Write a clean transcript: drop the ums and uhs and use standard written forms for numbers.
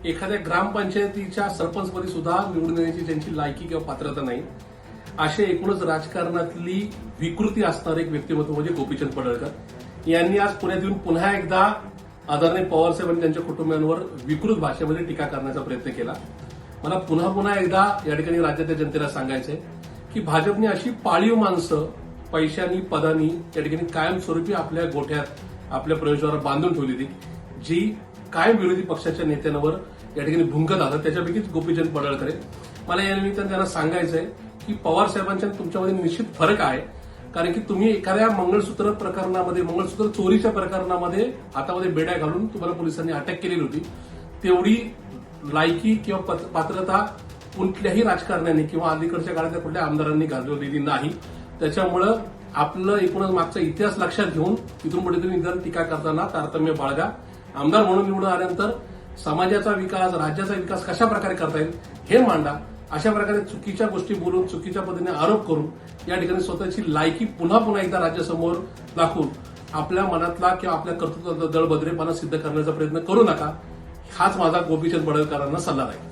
एखाद्या ग्रामपंचायतीच्या सरपंचपदी सुद्धा निवडून येण्याची त्यांची लायकी किंवा पात्रता नाही, असे एकूणच राजकारणातली विकृती असणारे एक व्यक्तिमत्व म्हणजे गोपीचंद पडळकर यांनी आज पुण्यात येऊन पुन्हा एकदा आदरणीय पवारसाहेब आणि त्यांच्या कुटुंबियांवर विकृत भाषेमध्ये टीका करण्याचा प्रयत्न केला. मला पुन्हा एकदा या ठिकाणी राज्याच्या जनतेला सांगायचंय की भाजपने अशी पाळीव माणसं पैशांनी पदांनी या ठिकाणी कायमस्वरूपी आपल्या गोठ्यात आपल्या प्रवेशद्वारावर बांधून ठेवली होती, जी कायम विरोधी पक्षाच्या नेत्यांवर या ठिकाणी भुंकत आलं. त्याच्यापैकीच गोपीचंद पडळकर आहे. मला या निमित्तानं त्यांना सांगायचंय की पवार साहेबांच्या तुमच्यामध्ये निश्चित फरक आहे, कारण की तुम्ही एखाद्या मंगळसूत्र प्रकरणामध्ये मंगळसूत्र चोरीच्या प्रकरणामध्ये हातामध्ये बेड्या घालून तुम्हाला पोलिसांनी अटक केलेली होती. तेवढी लायकी किंवा पात्रता कुठल्याही राजकारण्याने किंवा अलीकडच्या काळातल्या कुठल्या आमदारांनी गाजवलेली नाही. त्याच्यामुळं आपलं एकूणच मागचा इतिहास लक्षात घेऊन इथून पुढे तुम्ही जर टीका करताना तारतम्य बाळगा. आमदार म्हणून निवडून आल्यानंतर समाजाचा विकास, राज्याचा विकास कशा प्रकारे करता येईल हे मांडा. अशा प्रकारे चुकीच्या गोष्टी बोलून, चुकीच्या पद्धतीने आरोप करून या ठिकाणी स्वतःची लायकी पुन्हा एकदा राज्यासमोर दाखवून आपल्या मनातला किंवा आपल्या कर्तृत्वाचा दळभद्रेपणा सिद्ध करण्याचा प्रयत्न करू नका. हाच माझा गोपीचंद पडळकरांना सल्ला आहे.